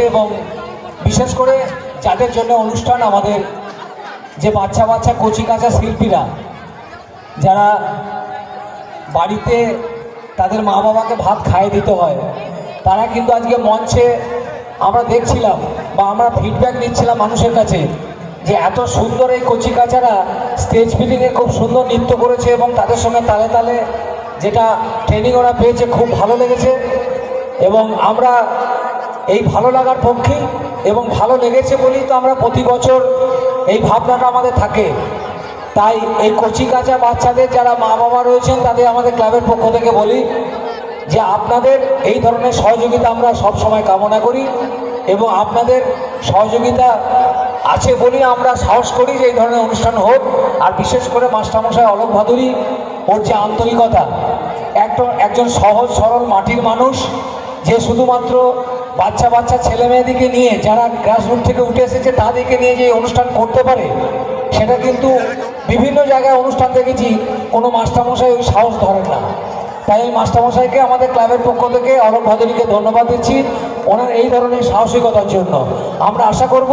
এবং বিশেষ করে যাদের জন্য অনুষ্ঠান, আমাদের যে বাচ্চা বাচ্চা কচি কাঁচা শিল্পীরা যারা বাড়িতে তাদের মা বাবাকে ভাত খাইয়ে দিতে হয়, তারা কিন্তু আজকে মঞ্চে আমরা দেখছিলাম বা আমরা ফিডব্যাক নিচ্ছিলাম মানুষের কাছে যে এত সুন্দর এই কচি কাঁচারা স্টেজ ফিলিংয়ে খুব সুন্দর নৃত্য করেছে এবং তাদের সঙ্গে তালে তালে যেটা ট্রেনিং ওরা পেয়েছে খুব ভালো লেগেছে। এবং আমরা এই ভালো লাগার পক্ষে এবং ভালো লেগেছে বলেই তো আমরা প্রতি বছর এই ভাবনাটা আমাদের থাকে। তাই এই কচি কাঁচা বাচ্চাদের যারা মা বাবা রয়েছেন তাদের আমাদের ক্লাবের পক্ষ থেকে বলি যে আপনাদের এই ধরনের সহযোগিতা আমরা সব সময় কামনা করি এবং আপনাদের সহযোগিতা আছে বলেই আমরা সাহস করি যে এই ধরনের অনুষ্ঠান হোক। আর বিশেষ করে মাস্টারমশাই অলোক ভাদুরী, ওর যে আন্তরিকতা, একজন সহজ সরল মাটির মানুষ যে শুধুমাত্র বাচ্চা বাচ্চা ছেলে মেয়েদিকে নিয়ে যারা গ্রাসরুট থেকে উঠে এসেছে তাদেরকে নিয়ে যে অনুষ্ঠান করতে পারে, সেটা কিন্তু বিভিন্ন জায়গায় অনুষ্ঠান দেখেছি কোনো মাস্টারমশাই ওই সাহস ধরেন না। তাই এই মাস্টারমশাইকে আমাদের ক্লাবের পক্ষ থেকে অলোক ভাদুরীকে ধন্যবাদ দিচ্ছি ওনার এই ধরনের সাহসিকতার জন্য। আমরা আশা করব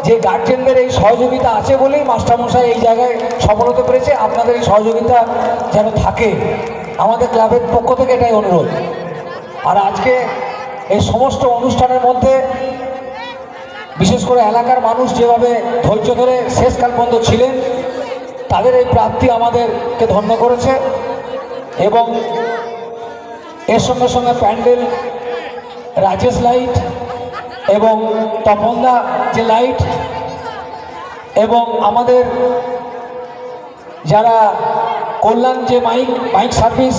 যে গার্জেনদের এই সহযোগিতা আছে বলেই মাস্টারমশাই এই জায়গায় সফল হতে পেরেছে। আপনাদের এই সহযোগিতা যেন থাকে, আমাদের ক্লাবের পক্ষ থেকে এটাই অনুরোধ। আর আজকে এই সমস্ত অনুষ্ঠানের মধ্যে বিশেষ করে এলাকার মানুষ যেভাবে ধৈর্য ধরে শেষকাল পর্যন্ত ছিলেন, তাদের এই প্রাপ্তি আমাদেরকে ধন্য করেছে। এবং এর সঙ্গে সঙ্গে প্যান্ডেল, রাজেশ লাইট এবং তপনদা যে লাইট এবং আমাদের যারা কল্যাণ যে মাইক সার্ভিস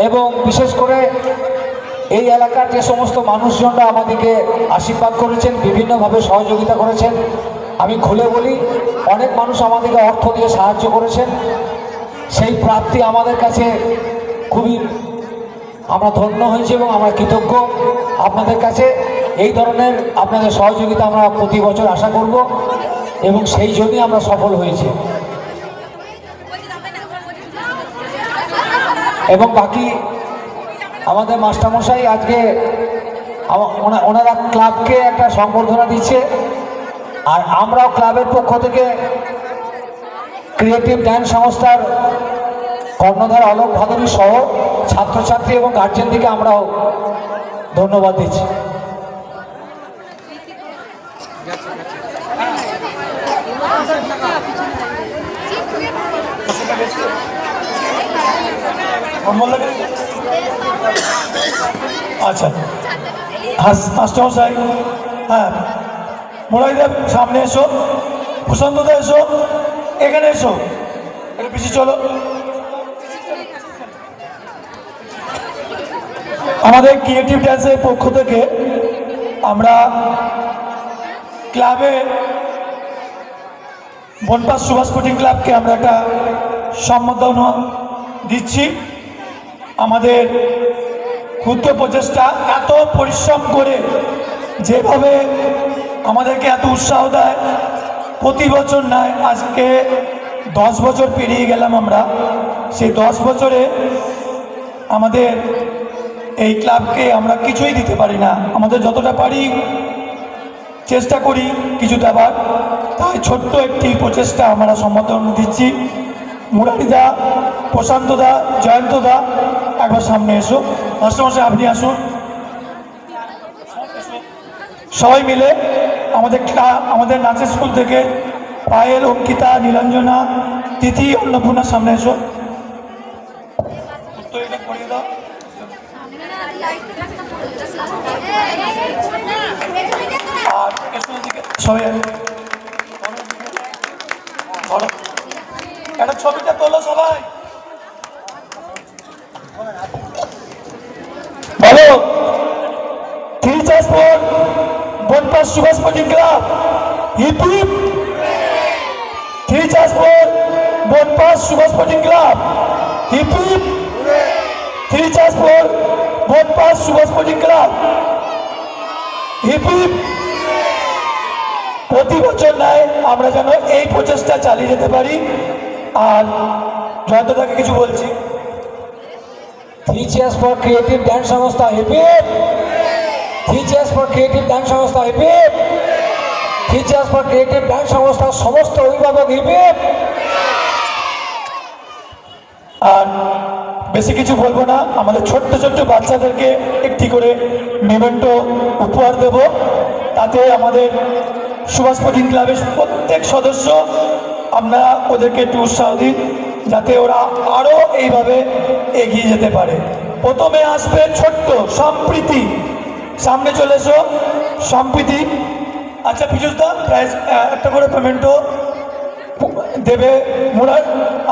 এবং বিশেষ করে এই এলাকার যে সমস্ত মানুষজনরা আমাদেরকে আশীর্বাদ করেছেন, বিভিন্নভাবে সহযোগিতা করেছেন। আমি খুলে বলি, অনেক মানুষ আমাদেরকে অর্থ দিয়ে সাহায্য করেছেন। সেই প্রাপ্তি আমাদের কাছে খুবই আমরা ধন্য হয়েছি এবং আমরা কৃতজ্ঞ আপনাদের কাছে। এই ধরনের আপনাদের সহযোগিতা আমরা প্রতি বছর আশা করব এবং সেই জন্যই আমরা সফল হয়েছি। এবং বাকি আমাদের মাস্টারমশাই আজকে ওনারা ক্লাবকে একটা সংবর্ধনা দিচ্ছে, আর আমরাও ক্লাবের পক্ষ থেকে ক্রিয়েটিভ ড্যান্স সংস্থার কর্ণধার অলোক ভাদুরী সহ ছাত্রছাত্রী এবং গার্জেনদেরকে আমরাও ধন্যবাদ দিচ্ছি। আচ্ছা, মাস্টারমশাই, হ্যাঁ, মোড়াইদেব সামনে এসো, প্রশান্তদা এসো, এখানে এসো, একটু পিছিয়ে চলো। আমাদের ক্রিয়েটিভ ড্যান্সের পক্ষ থেকে আমরা ক্লাবে বনপাস সুভাষ স্পোর্টিং ক্লাবকে আমরা একটা সম্বর্ধনা দিচ্ছি। আমাদের ক্ষুদ্র প্রচেষ্টা, এত পরিশ্রম করে যেভাবে আমাদেরকে এত উৎসাহ দেয়, প্রতি বছর নয়, আজকে 10 বছর পেরিয়ে গেলাম আমরা। সেই 10 বছরে আমাদের এই ক্লাবকে আমরা কিছুই দিতে পারি না, আমাদের যতটা পারি চেষ্টা করি কিছু দেবার। তাই ছোট্ট একটি প্রচেষ্টা আমরা সম্বোধন দিচ্ছি। মুরারিদা, প্রশান্তদা, জয়ন্তদা একবার সামনে এসো। মাস্টারমশাই আপনি আসুন। সবাই মিলে আমাদের নাচের স্কুল থেকে পায়েল, অঙ্কিতা, নীলাঞ্জনা, তিথি, অন্নপূর্ণা সামনে এসো। পড়িয়ে দাও। আর সবাই একটা ছবিটা তোলো সবাই, বলো Bonpas Subhash sporting club, hip hip. Bonpas Subhash sporting club, hip hip. Bonpas Subhash sporting club, hip hip. প্রতি বছর নয়, আমরা যেন এই প্রচেষ্টা চালিয়ে যেতে পারি। আর জয়ন্তদাকে কিছু বলছি। 3 cheers for ক্রিয়েটিভ ড্যান্স সংস্থা, hip hip. Cheers for creative dance সংস্থা hip hip, cheers for creative dance সংস্থার সমস্ত অভিভাবক হিপিপ। আর বেশি কিছু বলবো না, আমাদের ছোট্ট ছোট্ট বাচ্চাদেরকে একটি করে মেমেন্টো উপহার দেব। তাতে আমাদের সুভাষ স্পোর্টিং ক্লাবের প্রত্যেক সদস্য আপনারা ওদেরকে একটু উৎসাহ দিন, যাতে ওরা আরও এইভাবে এগিয়ে যেতে পারে। প্রথমে আসবে ছোট্ট সম্প্রীতি, সামনে চলে এসো সম্প্রীতি। আচ্ছা পীযুষদা প্রাইজ একটা করে পেমেন্টও দেবে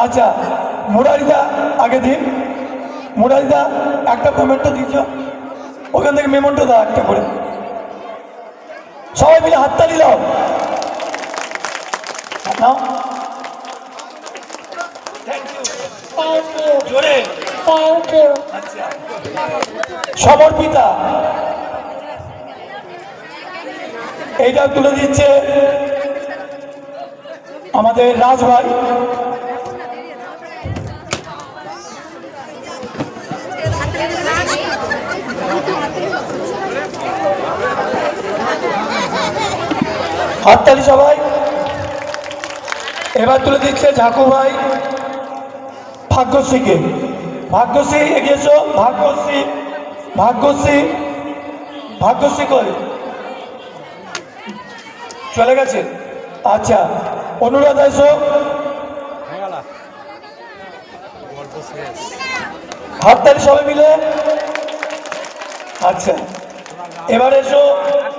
আচ্ছা মুরারিদা আগে দিন, মুরারিদা একটা পেমেন্টও দিচ্ছ, ওখান থেকে মেমেন্টো দাও একটা করে, সবাই মিলে হাততালি দাও নাও। জোরে আচ্ছা সমর্পিতা এইটা তুলে দিচ্ছে আমাদের রাজ ভাই। হাততালি সবাই। এবার তুলে দিচ্ছে ঝাকু ভাই ভাগ্যশ্রীকে। ভাগ্যশ্রী এগিয়েছো, ভাগ্যশ্রী ভাগ্যশ্রী ভাগ্যশ্রী কই চলে গেছে? আচ্ছা অনুরাধা এসো, হাততালি সবাই মিলে। আচ্ছা এবার এসো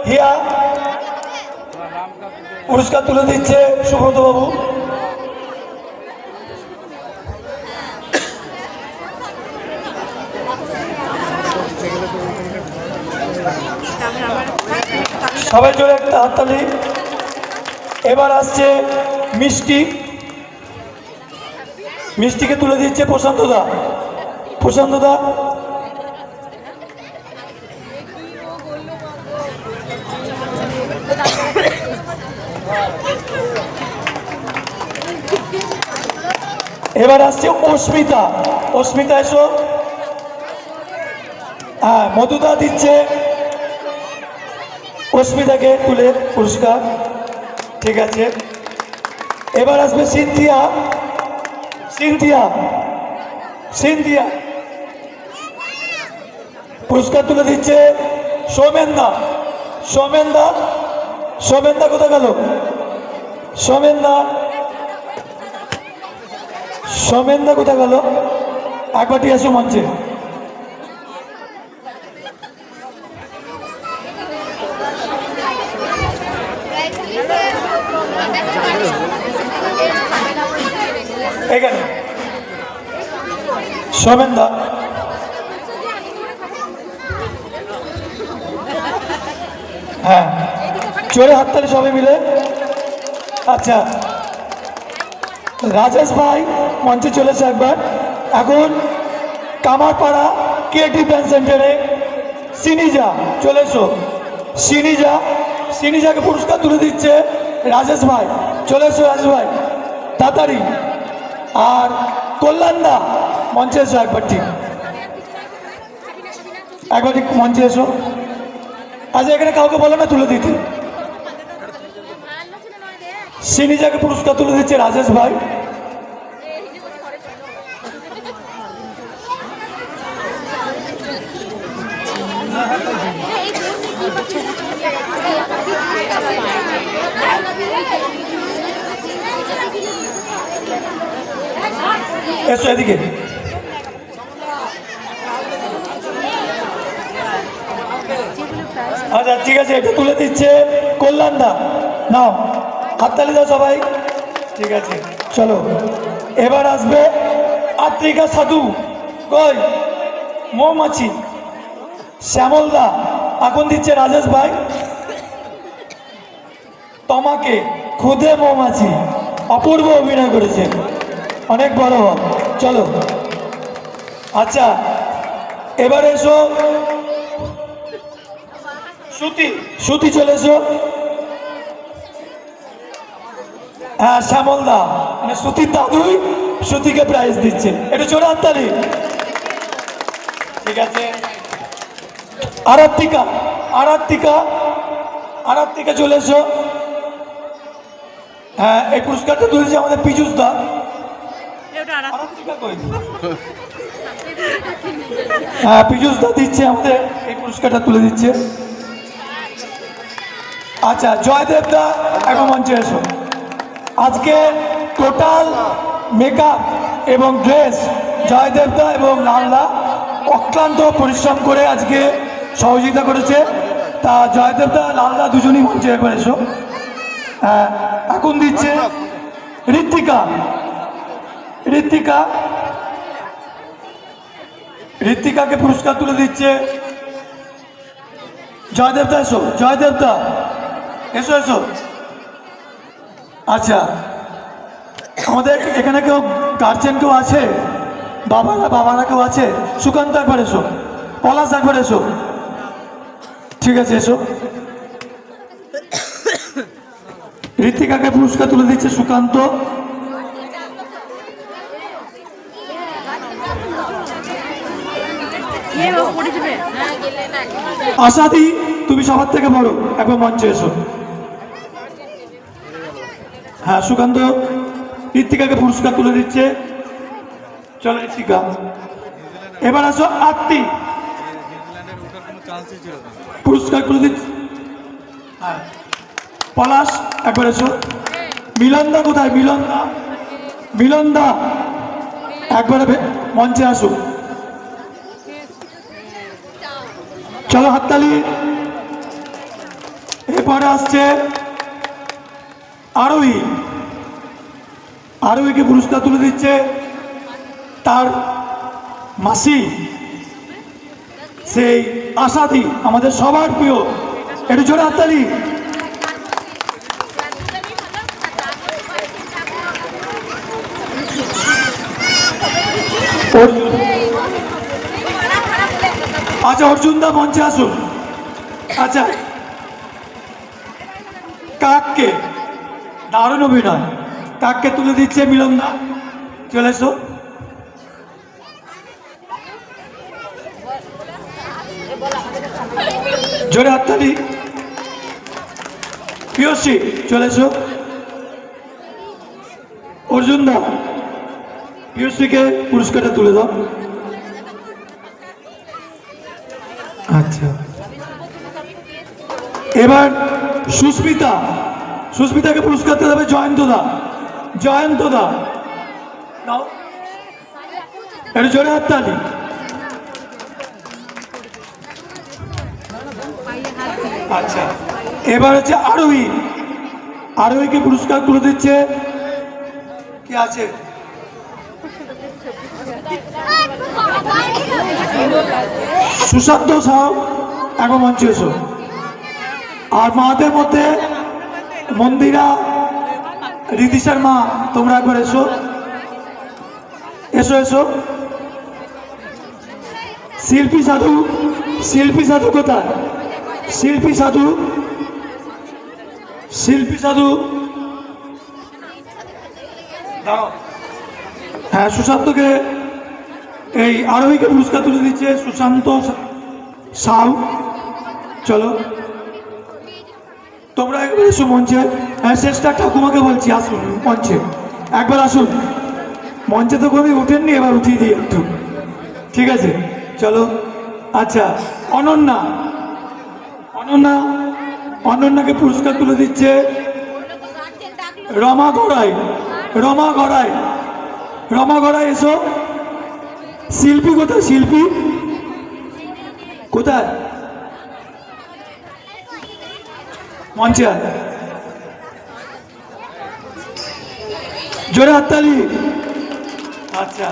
হিয়া, পুরস্কার তুলে দিচ্ছে সুব্রত বাবু। সবাই জোরে একটা হাততালি। এবার আসছে মিষ্টি, মিষ্টিকে তুলে দিচ্ছে প্রশান্ত দা। প্রশান্ত দা এবার আসছে অস্মিতা, অস্মিতা এসো। হ্যাঁ মধুদা দিচ্ছে অস্মিতাকে তুলে পুরস্কার, ঠিক আছে। এবার আসবে সিনথিয়া, সিনথিয়া সিনথিয়া পুরস্কার তুলে দিচ্ছে সৌমেনদা। সৌমেনদা, সৌমেনদা কোথায় গেল? সৌমেনদা, সৌমেনদা কোথায় গেল? একবারটি আসো মঞ্চে। এখানে সৌমেনদা, হ্যাঁ চোরে হাততালি সবাই মিলে। আচ্ছা রাজেশ ভাই মঞ্চে চলেছে একবার। এখন কামারপাড়া ক্রিয়েটিভ ডান্স সেন্টারে সিনিজা চলে এসো। সিনিজা, সিনিজাকে পুরস্কার তুলে দিচ্ছে রাজেশ ভাই, চলে এসো রাজেশ ভাই তাড়াতাড়ি। আর কল্যাণদা মঞ্চে এসো একবার, ঠিক একবার ঠিক মঞ্চে এসো। আজ এখানে কাউকে বলো না তুলে দিতে। সিনিজাকে পুরস্কার তুলে দিচ্ছে রাজেশ ভাই। এসো এদিকে। আচ্ছা ঠিক আছে, এটা তুলে দিচ্ছে কল্যাণদা, নাও হাততালি দাও সবাই, ঠিক আছে চলো। এবার আসবে আত্রিকা সাধু, কই মৌমাছি শ্যামলদা এখন দিচ্ছে রাজেশ ভাই। তোমাকে খুদে মৌমাছি অপূর্ব অভিনয় করেছে, অনেক বড় হও, চলো। আচ্ছা এবার এসো শ্রুতি, শ্রুতি চলে এসো। হ্যাঁ শ্যামলদা মানে শ্রুতির দাদুই শ্রুতিকে প্রাইজ দিচ্ছে, এটা চোরা হাততালি, ঠিক আছে। আরাত্মিকা, আরাত্তিকা চলে এসো। হ্যাঁ, এই পুরস্কারটা তুলেছে আমাদের পীযুষ দা। আরাত্তিকা কই? হ্যাঁ, পীযুষ দা দিচ্ছে আমাদের এই পুরস্কারটা তুলে দিচ্ছে। আচ্ছা, জয়দেব দা এখন মঞ্চে এসো। আজকে টোটাল মেকআপ এবং ড্রেস জয়দেব দা এবং লালদা অক্লান্ত পরিশ্রম করে আজকে সহযোগিতা করেছে। তা জয়দেব দা লালদা দুজনই মঞ্চে একবার এসো। হ্যাঁ, এখন দিচ্ছে ঋত্বিকাকে পুরস্কার তুলে দিচ্ছে জয়দেব দা। এসো জয়দেব দা, এসো এসো। আচ্ছা, আমাদের এখানে কেউ গার্জেন কেউ আছে? বাবারা কেউ আছে? সুকান্ত একবার এসো, পলাশ একবার এসো। ঠিক আছে, এসো। ঋত্বিকাকে পুরস্কার তুলে দিচ্ছে সুকান্ত। আশাদি, তুমি সবার থেকে বড়, একবার মঞ্চে এসো। হ্যাঁ, সুকান্ত ঋত্বিকাকে পুরস্কার তুলে দিচ্ছে। চলো ঋত্বিকা, এবার আসো আত্মি, পুরস্কার তুলে দিচ্ছে। হ্যাঁ, পলাশ একবার এসো। মিলনদা কোথায়? মিলনদা একবারে মঞ্চে আসো। চলো হাততালি। এরপরে আসছে আরোহীকে পুরস্কার তুলে দিচ্ছে তার মাসি, সেই আশাদি, আমাদের সবার প্রিয়। একটু জোরে হাততালি। আচ্ছা, অর্জুন দা মঞ্চে আসুন। আচ্ছা, কাককে, দারুণ অভিনয়, কাককে তুলে দিচ্ছে মিলন দা। চলে এসো। জোরে হাততালি। প্রিয়সী চলে এসো। অর্জুন দা, প্রিয়সীকে পুরস্কারটা তুলে দাও। আচ্ছা, এবার সুস্মিতাকে পুরস্কার দিতে হবে জয়ন্ত দা। দাও, একটু জোরে হাততালি। আচ্ছা, এবার হচ্ছে আরোহীকে পুরস্কার তুলে দিচ্ছে কি আছে? সুশান্ত সাউ এখন মঞ্চে এসো। আর মাদের মধ্যে মন্দিরা, রীতিশার মা, তোমরা একবার এসো। শিল্পী সাধু কোথায়? শিল্পী সাধু দাও। হ্যাঁ, সুশান্তকে, এই আরোহীকে পুরস্কার তুলে দিচ্ছে সুশান্ত সাউ। চলো তোমরা একবার এসো মঞ্চে। হ্যাঁ, শেষটা ঠাকুমাকে বলছি, আসুন মঞ্চে, একবার আসুন মঞ্চে। তো কোনোদিন উঠেননি, এবার উঠিয়ে দিই একটু, ঠিক আছে? চলো। আচ্ছা, অনন্যাকে পুরস্কার তুলে দিচ্ছে রমা গড়াই। এসো। শিল্পী কোথায়? মঞ্চে আয়। জোরে হাততালি। আচ্ছা,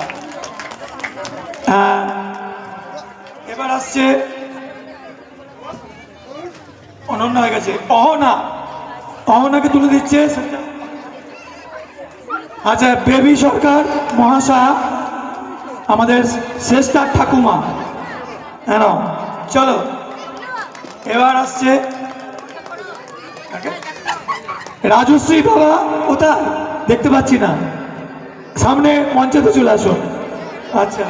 এবার আসছে অনন্য হয়ে গেছে অহনাকে তুলে দিচ্ছে। আচ্ছা, বেবি সরকার মহাশয়া, আমাদের শেষটার ঠাকুমা। হ্যাঁ, চলো এবার আসছে রাজশ্রী বাবা। কোথায়? দেখতে পাচ্ছি না, সামনে মঞ্চে তো চলে আসো। আচ্ছা,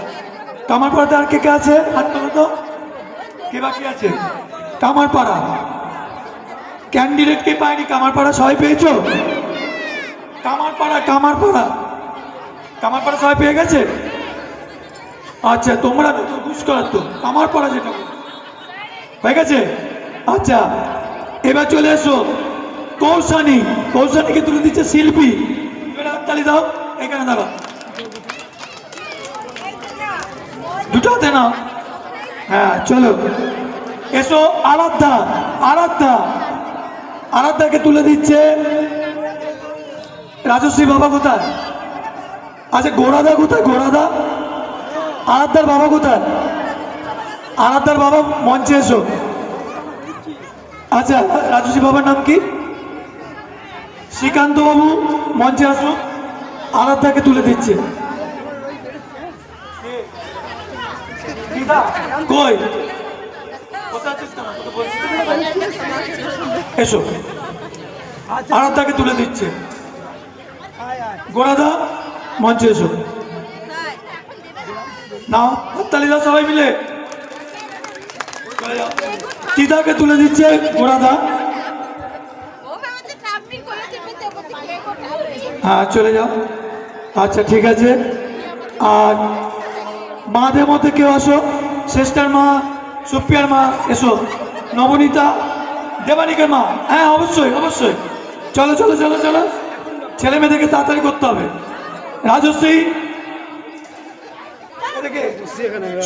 আমার পরে আর কে আছে? হাত তোলো তো, কে বাকি আছে? কামারপাড়া ক্যান্ডিডেটকে পায়নি, কামারপাড়া সবাই পেয়েছো? কামারপাড়া কামারপাড়া কামারপাড়া সবাই পেয়ে গেছে? আচ্ছা, তোমরা তো বুঝ করার তো কামারপাড়া যেটা হয়ে গেছে। আচ্ছা, এবার চলে এসো কৌশানী। কৌশানীকে তুলে দিচ্ছে শিল্পী। হাততালি দাও, এখানে দাঁড়াও, দুটো হাতে নাও। হ্যাঁ চলো এসো আরাধ্যা। আরাধ্যা আরাধ্যাকে তুলে দিচ্ছে রাজশ্রী। বাবা কোথায়? আচ্ছা গোড়াদা কোথায়? গোড়াদা আরাধ্যার বাবা কোথায়? আরাধ্যার বাবা মঞ্চে এসো। আচ্ছা রাজশ্রী বাবার নাম কি? শ্রীকান্ত বাবু মঞ্চে আসো। আরাধ্যাকে তুলে দিচ্ছে। কই এসো, আরাধ্যাকে তুলে দিচ্ছে। গোড়াদা মঞ্চে এসো। নাও হাততালি দাও সবাই মিলে। তিদাকে তুলে দিচ্ছে গোড়াদা। হ্যাঁ চলে যাও। আচ্ছা ঠিক আছে। আর মাদের মধ্যে কেউ আসো। শ্রেষ্ঠার মা, সুপ্রিয়ার মা এসো। নবনীতা, দেবানিকের মা। হ্যাঁ অবশ্যই অবশ্যই, চলো চলো চলো চলো, ছেলে মেয়েদেরকে তাড়াতাড়ি করতে হবে। রাজশ্রী,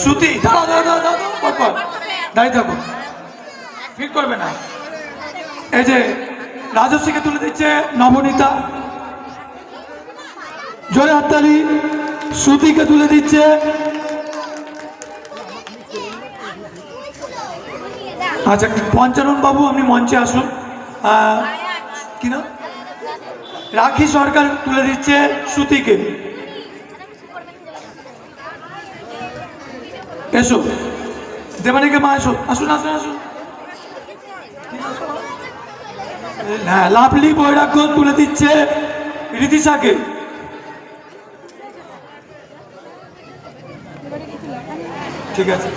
শ্রুতি, দাঁড়াও দাঁড়াও দাঁড়াও দাঁড়াও, পরপর দাঁড়িয়ে থাকো, ফিট করবে না। এই যে রাজশ্রীকে তুলে দিচ্ছে নবনীতা। জোরে হাততালি। শ্রুতিকে তুলে দিচ্ছে আচ্ছা পঞ্চানন বাবু, আপনি মঞ্চে আসুন। কি না, রাখি সরকার তুলে দিচ্ছে শ্রুতিকে। এসো দেবানীকে মা এসো, আসুন আসুন আসুন। হ্যাঁ লাভলি বৈরাগ্য তুলে দিচ্ছে রিতিশাকে। ঠিক আছে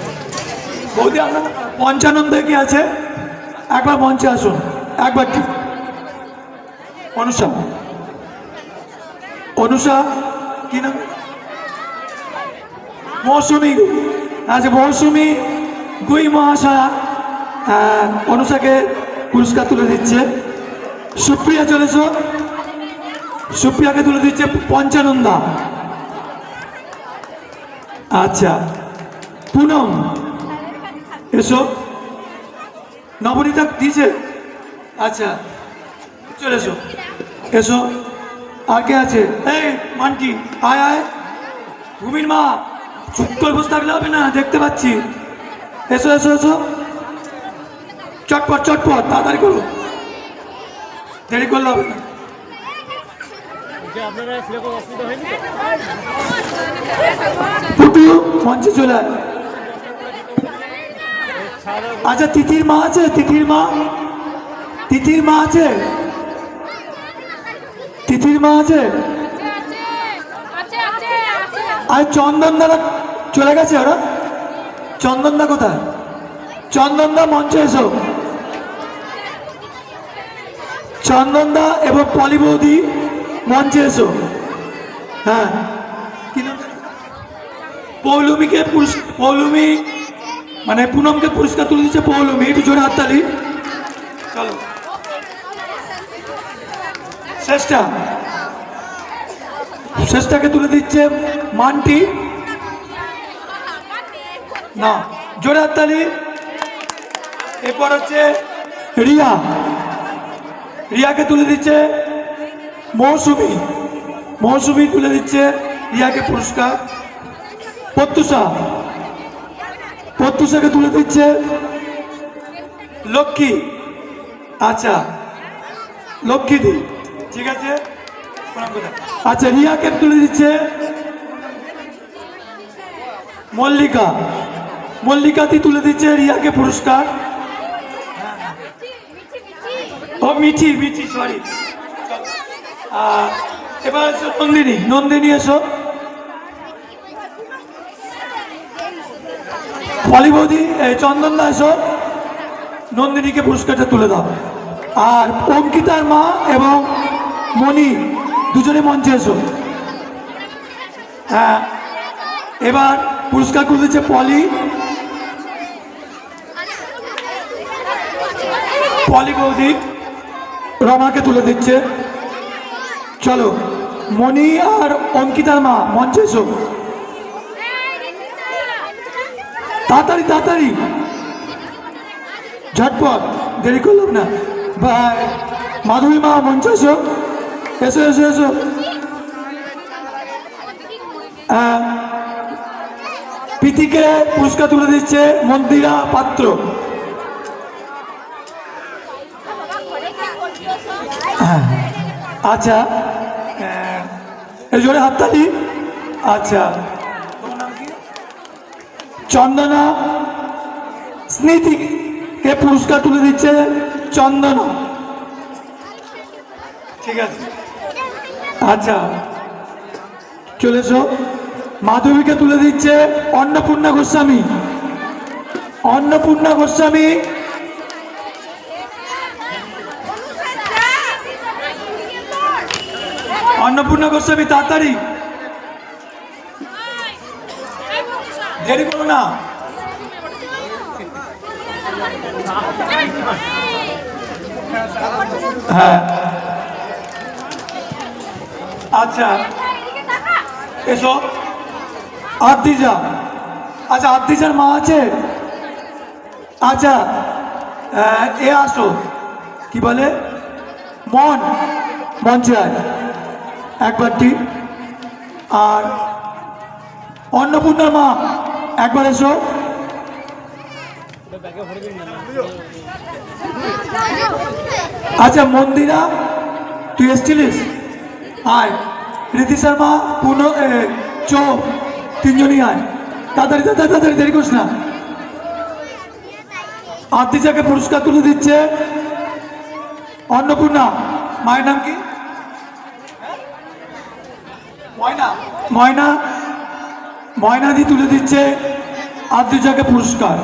বৌদি, আপনার পঞ্চানন্দে কি আছে? একবার মঞ্চে আসুন একবার। ঠিক অনুষা, অনুষা কি নাম? মৌসুমী। আচ্ছা মৌসুমী গুই মহাশয়া অনুষাকে পুরস্কার তুলে দিচ্ছে। সুপ্রিয়া চলেছ, সুপ্রিয়াকে তুলে দিচ্ছে পঞ্চানন্দা। আচ্ছা পুনম এসো। নবনীতা দিয়েছে। আচ্ছা চলে এসো এসো। আর কে আছে? এই মানকি আয় আয়। ভূমির মা, চুপ করে বসে থাকলে হবে না, দেখতে পাচ্ছি। এসো এসো এসো, চটপট চটপট তাড়াতাড়ি করো, দেরি করলে হবে না। পুটু মঞ্চে চলে আয়। আচ্ছা তিথির মা আছে? তিথির মা, তিথির মা আছে? তিথির মা আছে? আর চন্দন দাদা চলে গেছে ওরা। চন্দন দা কোথায়? চন্দন দা মঞ্চে এসো। চন্দন দা এবং পলি বৌদি মঞ্চে এসো। হ্যাঁ কি নাম? পৌলমীকে পৌলমী মানে পুনমকে পুরস্কার তুলে দিচ্ছে পৌলমী। একটু জোরে হাততালি। চলো শ্রেষ্ঠা, শ্রেষ্ঠাকে তুলে দিচ্ছে মানটি। না জোরে হাততালি। এরপর হচ্ছে রিয়া, রিয়াকে তুলে দিচ্ছে মৌসুমী। মৌসুমী তুলে দিচ্ছে রিয়াকে পুরস্কার। প্রত্যুষা, প্রত্যুষাকে তুলে দিচ্ছে লক্ষ্মী। আচ্ছা লক্ষ্মী দি, ঠিক আছে। আচ্ছা রিয়াকে তুলে দিচ্ছে মল্লিকা। মল্লিকাতি তুলে দিচ্ছে রিয়াকে পুরস্কার। ও মিঠি, মিঠি সরি। এবার এসো নন্দিনী, নন্দিনী এসো। পলি বৌদি, চন্দন দা এসো। নন্দিনীকে পুরস্কারটা তুলে দাও। আর অঙ্কিতার মা এবং মণি দুজনে মঞ্চে এসো। হ্যাঁ, এবার পুরস্কার করে দিচ্ছে পলি, পলি বৌদি রমাকে তুলে দিচ্ছে। চলো, মণি আর অঙ্কিতার মা মঞ্চে এসো, তাড়াতাড়ি তাড়াতাড়ি, ঝটপট, দেরি করলাম না। ভাই মাধবী মা মঞ্চে এসো, এসো এসো এসো। প্রীতিকে পুরস্কার তুলে দিচ্ছে মন্দিরা পাত্র। আচ্ছা, এই জোরে হাততালি। আচ্ছা, চন্দনা স্মৃতিকে পুরস্কার তুলে দিচ্ছে চন্দনা। ঠিক আছে, আচ্ছা চলে এসো। মাধবীকে তুলে দিচ্ছে অন্নপূর্ণা গোস্বামী। অন্নপূর্ণা গোস্বামী, অন্নপূর্ণা গোস্বামী তাড়াতাড়ি, দেরি করো না। হ্যাঁ, আচ্ছা এসো। আদিজা, আচ্ছা আদিজার মা আছে? আচ্ছা, এ আসো, কি বলে, মঞ্চে আয় একবারটি। আর অন্নপূর্ণার মা একবার এসো। আচ্ছা মন্দিরা, তুই এসছিলিস? আয়। রীতি শর্মা, চো, তিনজনই আয়, তাড়াতাড়ি তাড়াতাড়ি, দেরি করিস না। আদিজাকে পুরস্কার তুলে দিচ্ছে অন্নপূর্ণা। মায়ের নাম কি? ময়না। ময়না, ময়নাদি তুলে দিচ্ছে আদিজাকে পুরস্কার।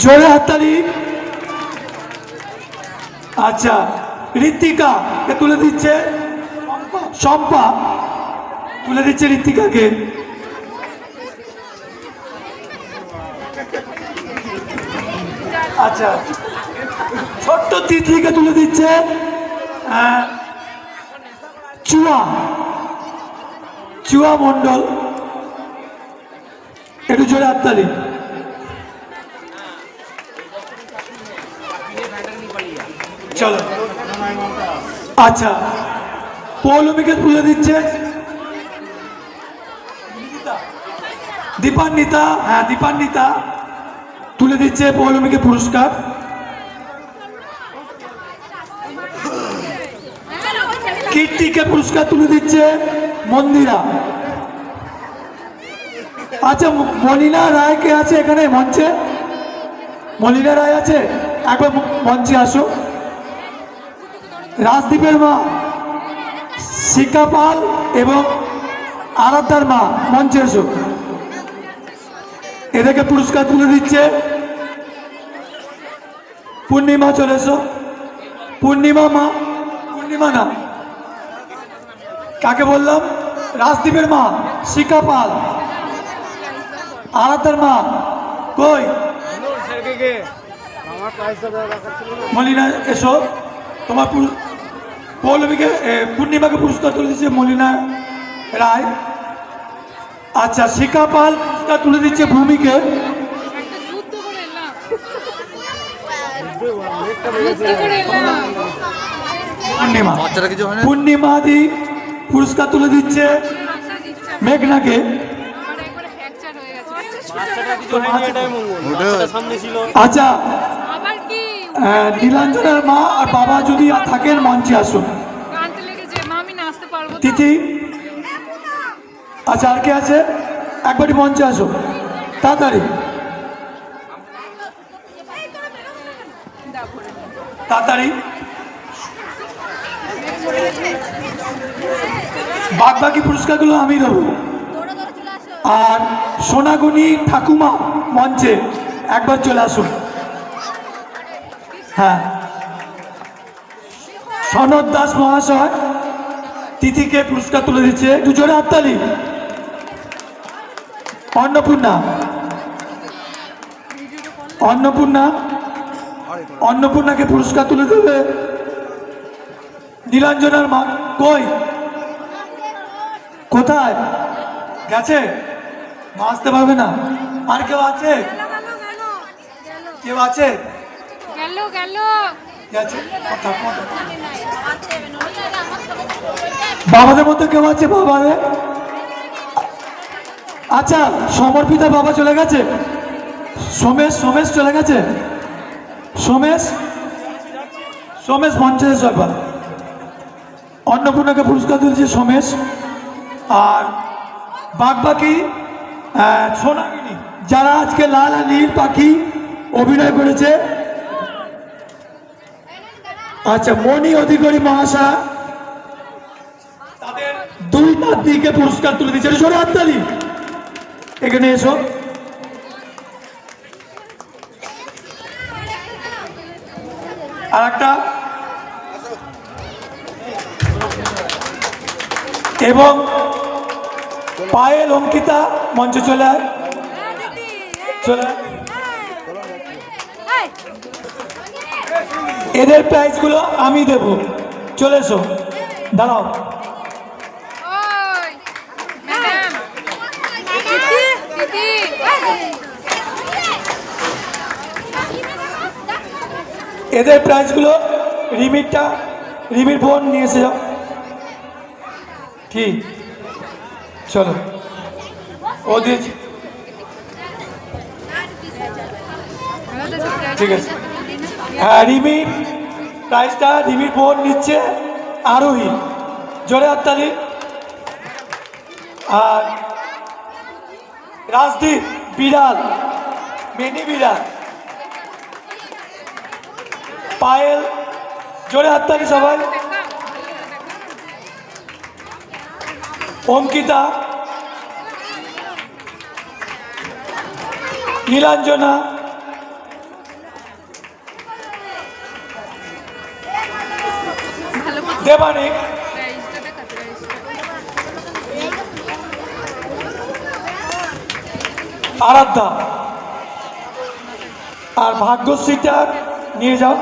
জোরে হাততালি। আচ্ছা, ঋতিকাকে তুলে দিচ্ছে শম্পা, তুলে দিচ্ছে ঋতিকাকে। আচ্ছা, ছোট্ট তিতলিকে তুলে দিচ্ছে চুয়া মণ্ডল। একটু জোরে হাততালি। চলো, আচ্ছা পৌলমীকে তুলে দিচ্ছে দীপান্বিতা। হ্যাঁ, দীপান্বিতা তুলে দিচ্ছে পৌলমীকে পুরস্কার। কীর্তিকে পুরস্কার তুলে দিচ্ছে মন্দিরা। আচ্ছা, মলিনা রায় কে আছে এখানে মঞ্চে? মলিনা রায় আছে? একবার মঞ্চে আসো। রাজদীপের মা শিখা পাল এবং আরাধ্যার মা মঞ্চে এসো। এদেরকে পুরস্কার তুলে দিচ্ছে পূর্ণিমা। চলে এসো পূর্ণিমা মা। পূর্ণিমা না, কাকে বললাম? রাজদীপের মা শিখা পাল, আরাধ্যার মা কই? মলিনা এসো। তোমার পৌলমীকে, পূর্ণিমাকে পুরস্কার তুলে দিচ্ছে মলিনা রায়। আচ্ছা, শিখা পাল পুরস্কার তুলে দিচ্ছে ভূমিকে। পূর্ণিমা, পূর্ণিমা দি পুরস্কার তুলে দিচ্ছে মেঘনাকে। আচ্ছা, নীলাঞ্জনের মা আর বাবা যদি থাকেন মঞ্চে আসুন। তিথি, আচ্ছা আর কে আছে? একবারই মঞ্চে আসো তাড়াতাড়ি তাড়াতাড়ি। বাদ বাকি পুরস্কারগুলো আমি দেবো। আর সোনাগুনি ঠাকুমা মঞ্চে একবার চলে আসুন। হ্যাঁ, সনদ দাস মহাশয় তিথিকে পুরস্কার তুলে দিচ্ছে, একটু জোরে হাততালি। অন্নপূর্ণাকে পুরস্কার তুলে দেবে নীলাঞ্জনার মা। কই, কোথায় গেছে? মা আসতে পারবে না। আর কেউ আছে? কেউ আছে? গেছে। বাবাদের মধ্যে কেউ আছে? বাবাদের আচ্ছা, সমর্পিতা বাবা চলে গেছে। সোমেশ চলে গেছে। সোমেশ মঞ্চে এসো একবার। অন্নপূর্ণাকে পুরস্কার দিয়েছে সোমেশ। আর বাকি সোনাগিনী যারা আজকে লাল আর নীল পাখি অভিনয় করেছে, আচ্ছা, মণি অধিকারী মহাশয় তাদের দুই নাতিকে পুরস্কার তুলে দিচ্ছে। সরে হাততালি, এখানে এসো। আর একটা এবং পায়েল অঙ্কিতা মঞ্চে চলে আয়, চলে আয়। এদের প্রাইজগুলো আমি দেব, চলে এসো, দাঁড়াও। এদের প্রাইজগুলো রিমির বোন নিয়ে এসে যাও। কি চলো, ও দিয়েছি, ঠিক আছে। হ্যাঁ, রিমির প্রাইজটা রিমির বোন নিচ্ছে, আরোহী, জোরে হাততালি। আর রাজদীপ বিড়াল, মিনি বিড়াল, পায়েল, জোরে হাততালি সবাই। অঙ্কিতা, নীলাঞ্জনা, দেবানিক, আরাধ্যা। আর ভাগ্যশ্রীটা নিয়ে যাও।